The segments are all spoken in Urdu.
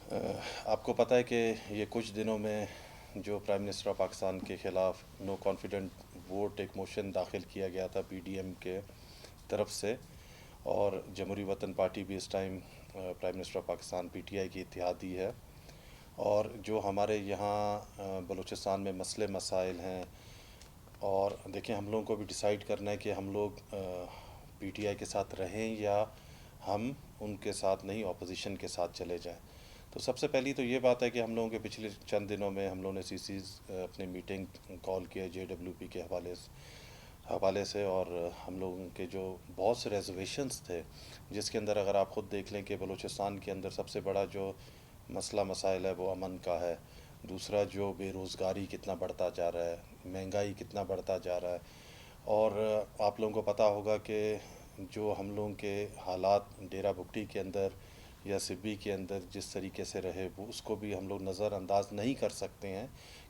آپ کو پتہ ہے کہ یہ کچھ دنوں میں جو پرائم منسٹر آف پاکستان کے خلاف نو کانفیڈنٹ ووٹ ایک موشن داخل کیا گیا تھا پی ڈی ایم کے طرف سے، اور جمہوری وطن پارٹی بھی اس time prime minister of Pakistan P T I کی اتحادی ہے۔ اور جو ہمارے یہاں بلوچستان میں مسئلے مسائل ہیں، اور دیکھیں ہم لوگوں کو بھی ڈیسائیڈ کرنا ہے کہ ہم لوگ پی ٹی آئی کے ساتھ رہیں یا ہم ان کے ساتھ نہیں، اپوزیشن کے ساتھ چلے جائیں۔ تو سب سے پہلی تو یہ بات ہے کہ ہم لوگوں کے پچھلے چند دنوں میں ہم لوگوں نے سی سیز اپنے میٹنگ کال کیا جے ڈبلیو پی کے حوالے سے، اور ہم لوگوں کے جو بہت سے ریزرویشنز تھے، جس کے اندر اگر آپ خود دیکھ لیں کہ بلوچستان کے اندر سب سے بڑا جو مسئلہ مسائل ہے وہ امن کا ہے، دوسرا جو بے روزگاری کتنا بڑھتا جا رہا ہے، مہنگائی کتنا بڑھتا جا رہا ہے، اور آپ لوگوں کو پتہ ہوگا کہ جو ہم لوگوں کے حالات ڈیرہ بگٹی کے اندر یا سبی کے اندر جس طریقے سے رہے، وہ اس کو بھی ہم لوگ نظر انداز نہیں کر سکتے ہیں،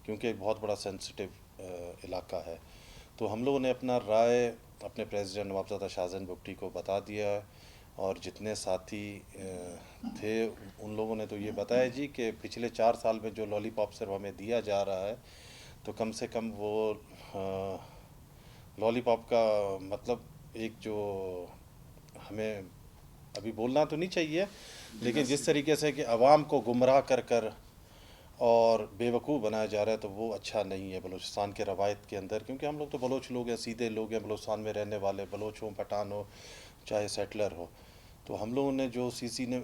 کیونکہ ایک بہت بڑا سینسٹیو علاقہ ہے۔ تو ہم لوگوں نے اپنا رائے اپنے پریزیڈنٹ نوابزادہ شاہزین بگٹی کو بتا دیا ہے، اور جتنے ساتھی تھے ان لوگوں نے تو یہ بتایا جی کہ پچھلے 4 سال میں جو لالی پاپ صرف ہمیں دیا جا رہا ہے، تو کم سے کم وہ لالی پاپ کا مطلب ایک جو ہمیں ابھی بولنا تو نہیں چاہیے، لیکن جس طریقے سے کہ عوام کو گمراہ کر کر اور بے وقوف بنایا جا رہا ہے، تو وہ اچھا نہیں ہے بلوچستان کے روایت کے اندر، کیونکہ ہم لوگ تو بلوچ لوگ ہیں، سیدھے لوگ ہیں، بلوچستان میں رہنے والے، بلوچ ہوں، پٹھان ہو، چاہے سیٹلر ہو۔ تو ہم لوگوں نے جو سی سی نے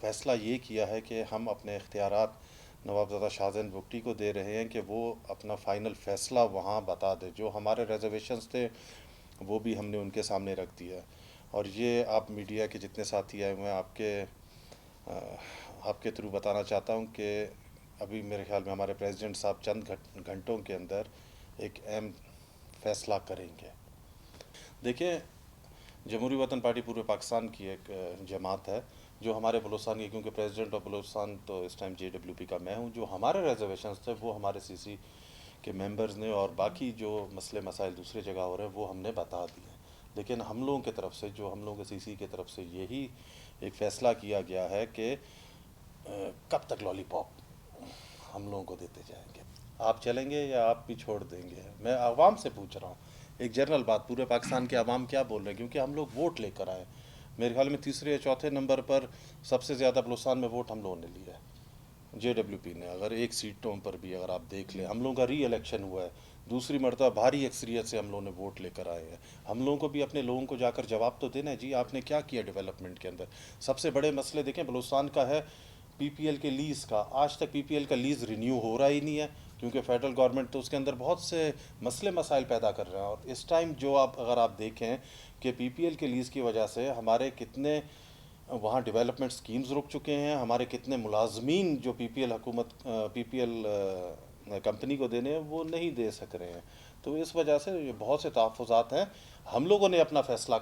فیصلہ یہ کیا ہے کہ ہم اپنے اختیارات نوابزادہ شاہزین بگٹی کو دے رہے ہیں کہ وہ اپنا فائنل فیصلہ وہاں بتا دے۔ جو ہمارے ریزرویشنز تھے وہ بھی ہم نے ان کے سامنے رکھ دیا۔ اور یہ آپ میڈیا کے جتنے ساتھی آئے ہوئے ہیں، آپ کے تھرو بتانا چاہتا ہوں کہ ابھی میرے خیال میں ہمارے پریزیڈنٹ صاحب چند گھنٹوں کے اندر ایک اہم فیصلہ کریں گے۔ دیکھیں، جمہوری وطن پارٹی پورے پاکستان کی ایک جماعت ہے جو ہمارے بلوچستان کی، کیونکہ پریزیڈنٹ آف بلوچستان تو اس ٹائم جے ڈبلیو پی کا میں ہوں، جو ہمارے ریزرویشنز تھے وہ ہمارے سی سی کے ممبرز نے، اور باقی جو مسئلے مسائل دوسری جگہ ہو رہے ہیں وہ ہم نے بتا دیے۔ لیکن ہم لوگوں کی طرف سے، جو ہم لوگوں کے سی سی کی طرف سے یہی ایک فیصلہ کیا گیا ہے کہ کب تک لالی پاپ ہم لوگوں کو دیتے جائیں گے؟ آپ چلیں گے یا آپ بھی چھوڑ دیں گے؟ میں عوام سے پوچھ رہا ہوں، ایک جنرل بات، پورے پاکستان کے عوام کیا بول رہے ہیں، کیونکہ ہم لوگ ووٹ لے کر آئے۔ میرے خیال میں تیسرے یا چوتھے نمبر پر سب سے زیادہ بلوچستان میں ووٹ ہم لوگوں نے لیا ہے، جے ڈبلیو پی نے۔ اگر ایک سیٹوں پر بھی اگر آپ دیکھ لیں، ہم لوگوں کا ری الیکشن ہوا ہے، دوسری مرتبہ بھاری اکثریت سے ہم لوگوں نے ووٹ لے کر آئے ہیں۔ ہم لوگوں کو بھی اپنے لوگوں کو جا کر جواب تو دینا ہے جی، آپ نے کیا کیا ڈیولپمنٹ کے اندر۔ سب سے بڑے مسئلے دیکھیں بلوچستان کا ہے پی پی ایل کے لیز کا، آج تک پی پی ایل کا لیز رینیو ہو رہا ہی نہیں ہے، کیونکہ فیڈرل گورنمنٹ تو اس کے اندر بہت سے مسئلے مسائل پیدا کر رہے ہیں۔ اور اس ٹائم جو اگر آپ دیکھیں کہ پی پی ایل کے لیز کی وجہ سے ہمارے کتنے وہاں ڈیولپمنٹ سکیمز رک چکے ہیں، ہمارے کتنے ملازمین جو پی پی ایل کمپنی کو دینے ہیں وہ نہیں دے سک رہے ہیں۔ تو اس وجہ سے یہ بہت سے تحفظات ہیں۔ ہم لوگوں نے اپنا فیصلہ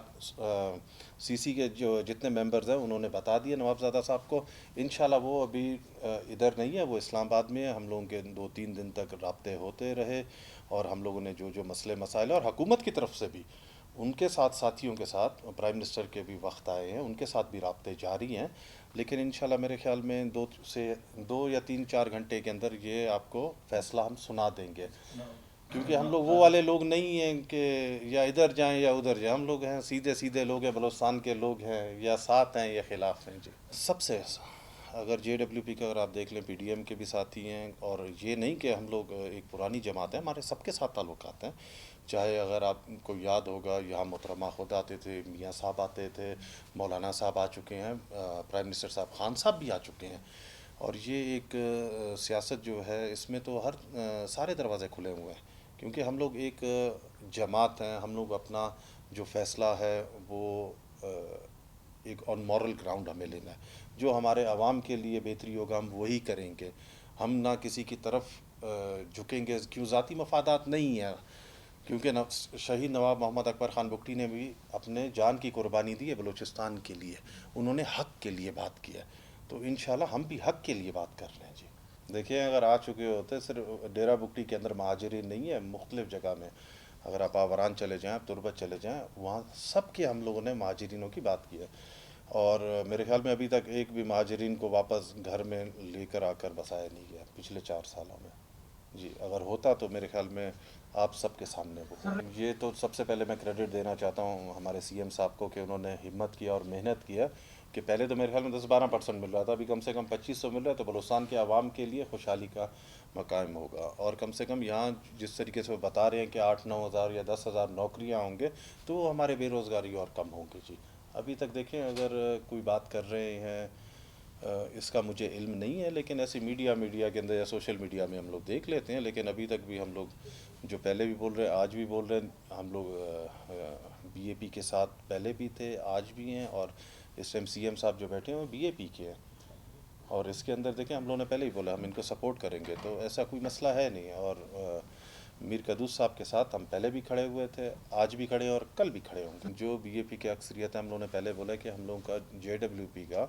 سی سی کے جو جتنے ممبرز ہیں انہوں نے بتا دیا نوابزادہ صاحب کو۔ انشاءاللہ وہ ابھی ادھر نہیں ہے، وہ اسلام آباد میں ہے۔ ہم لوگوں کے 2-3 دن تک رابطے ہوتے رہے، اور ہم لوگوں نے جو مسئلے مسائل، اور حکومت کی طرف سے بھی ان کے ساتھ، ساتھیوں کے ساتھ، پرائم منسٹر کے بھی وقت آئے ہیں، ان کے ساتھ بھی رابطے جاری ہیں۔ لیکن انشاءاللہ میرے خیال میں 2 یا 3-4 گھنٹے کے اندر یہ آپ کو فیصلہ ہم سنا دیں گے، کیونکہ ہم لوگ وہ والے لوگ نہیں ہیں کہ یا ادھر جائیں یا ادھر جائیں۔ ہم لوگ ہیں سیدھے سیدھے لوگ ہیں، بلوچستان کے لوگ ہیں، یا ساتھ ہیں یا خلاف ہیں جی۔ سب سے اگر جے ڈبلیو پی کا اگر آپ دیکھ لیں، پی ڈی ایم کے بھی ساتھی ہیں، اور یہ نہیں کہ ہم لوگ ایک پرانی جماعت ہے، ہمارے سب کے ساتھ تعلقات ہیں۔ چاہے اگر آپ کو یاد ہوگا یہاں محترمہ خود آتے تھے، میاں صاحب آتے تھے، مولانا صاحب آ چکے ہیں، پرائم منسٹر صاحب خان صاحب بھی آ چکے ہیں۔ اور یہ ایک سیاست جو ہے، اس میں تو سارے دروازے کھلے ہوئے ہیں، کیونکہ ہم لوگ ایک جماعت ہیں۔ ہم لوگ اپنا جو فیصلہ ہے وہ ایک آن مورل گراؤنڈ ہمیں لینا ہے، جو ہمارے عوام کے لیے بہتری ہوگا ہم وہی کریں گے۔ ہم نہ کسی کی طرف جھکیں گے، کیوں ذاتی مفادات نہیں ہیں، کیونکہ شہید نواب محمد اکبر خان بگٹی نے بھی اپنے جان کی قربانی دی ہے بلوچستان کے لیے، انہوں نے حق کے لیے بات کیا، تو انشاءاللہ ہم بھی حق کے لیے بات کر رہے ہیں جی۔ دیکھیں، اگر آ چکے ہوتے، صرف ڈیرہ بگٹی کے اندر مہاجرین نہیں ہے، مختلف جگہ میں اگر آپ آوران چلے جائیں، آپ تربت چلے جائیں، وہاں سب کے ہم لوگوں نے مہاجرینوں کی بات کی ہے۔ اور میرے خیال میں ابھی تک ایک بھی مہاجرین کو واپس گھر میں لے کر آ کر بسایا نہیں گیا پچھلے 4 سالوں میں. جی اگر ہوتا تو میرے خیال میں آپ سب کے سامنے وہ. یہ تو سب سے پہلے میں کریڈٹ دینا چاہتا ہوں ہمارے سی ایم صاحب کو کہ انہوں نے ہمت کیا اور محنت کیا کہ پہلے تو میرے خیال میں 10-12% مل رہا تھا, ابھی کم سے کم 2500 مل رہا ہے, تو بلوچستان کے عوام کے لیے خوشحالی کا مقام ہوگا. اور کم سے کم یہاں جس طریقے سے وہ بتا رہے ہیں کہ 8-9 ہزار یا 10 ہزار نوکریاں ہوں گے تو وہ ہمارے بے روزگاری اور کم ہوں گی. جی ابھی تک دیکھیں اگر کوئی بات کر رہے ہیں اس کا مجھے علم نہیں ہے, لیکن ایسی میڈیا کے اندر یا سوشل میڈیا میں ہم لوگ دیکھ لیتے ہیں. لیکن ابھی تک بھی ہم لوگ جو پہلے بھی بول رہے ہیں آج بھی بول رہے ہیں, ہم لوگ بی اے پی کے ساتھ پہلے بھی تھے آج بھی ہیں, اور اس ٹائم سی ایم صاحب جو بیٹھے ہیں وہ بی اے پی کے ہیں. اور اس کے اندر دیکھیں ہم لوگوں نے پہلے ہی بولا ہم ان کو سپورٹ کریں گے, تو ایسا کوئی مسئلہ ہے نہیں. اور میر قدوس صاحب کے ساتھ ہم پہلے بھی کھڑے ہوئے تھے, آج بھی کھڑے ہیں اور کل بھی کھڑے ہوں گے. جو بی اے پی کے اکثریت ہے ہم لوگوں نے پہلے بولا کہ ہم لوگوں کا جے ڈبلیو پی کا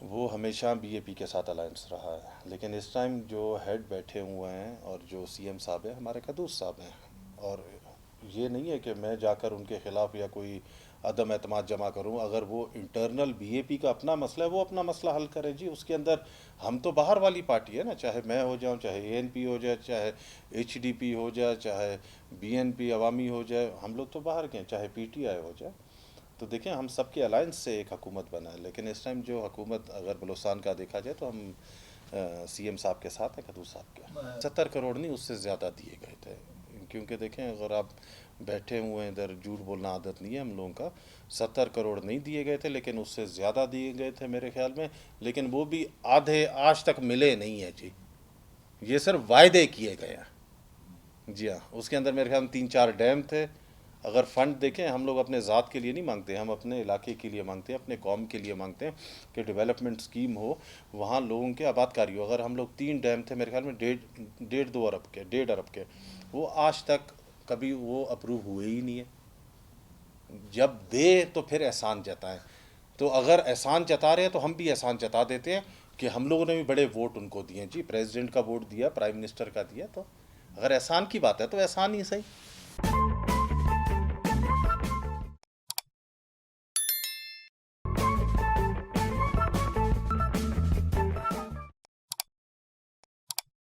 وہ ہمیشہ بی اے پی کے ساتھ الائنس رہا ہے. لیکن اس ٹائم جو ہیڈ بیٹھے ہوئے ہیں اور جو سی ایم صاحب ہیں ہمارے قدوس صاحب ہیں, اور یہ نہیں ہے کہ میں جا کر ان کے خلاف یا کوئی عدم اعتماد جمع کروں. اگر وہ انٹرنل بی اے پی کا اپنا مسئلہ ہے وہ اپنا مسئلہ حل کریں جی. اس کے اندر ہم تو باہر والی پارٹی ہے نا, چاہے میں ہو جاؤں, چاہے اے این پی ہو جائے, چاہے ایچ ڈی پی ہو جائے, چاہے بی این پی عوامی ہو جائے, ہم لوگ تو باہر کے ہیں, چاہے پی ٹی آئی ہو جائے. تو دیکھیں ہم سب کے الائنس سے ایک حکومت بنا ہے. لیکن اس ٹائم جو حکومت اگر بلوچستان کا دیکھا جائے تو ہم سی ایم صاحب کے ساتھ ہیں, قدوس صاحب کے. 70 کروڑ نہیں اس سے زیادہ دیے گئے تھے, کیونکہ دیکھیں اگر آپ بیٹھے ہوئے ہیں ادھر, جھوٹ بولنا عادت نہیں ہے ہم لوگوں کا. 70 کروڑ نہیں دیے گئے تھے لیکن اس سے زیادہ دیے گئے تھے میرے خیال میں, لیکن وہ بھی آدھے آج تک ملے نہیں ہیں جی. یہ صرف وعدے کیے گئے ہیں. جی ہاں, اس کے اندر میرے خیال میں 3-4 ڈیم تھے. اگر فنڈ دیکھیں ہم لوگ اپنے ذات کے لیے نہیں مانگتے, ہم اپنے علاقے کے لیے مانگتے ہیں, اپنے قوم کے لیے مانگتے ہیں کہ ڈیولپمنٹ اسکیم ہو, وہاں لوگوں کے آباد کاری ہو. اگر ہم لوگ 3 ڈیم تھے میرے خیال میں 1.5 ارب کے وہ آج تک کبھی وہ اپروو ہوئے ہی نہیں ہے. جب دے تو پھر احسان جتائیں. تو اگر احسان جتا رہے ہیں تو ہم بھی احسان جتا دیتے ہیں کہ ہم لوگوں نے بھی بڑے ووٹ ان کو دیے جی, پریزیڈنٹ کا ووٹ دیا, پرائم منسٹر کا دیا. تو اگر احسان کی بات ہے تو احسان ہی صحیح.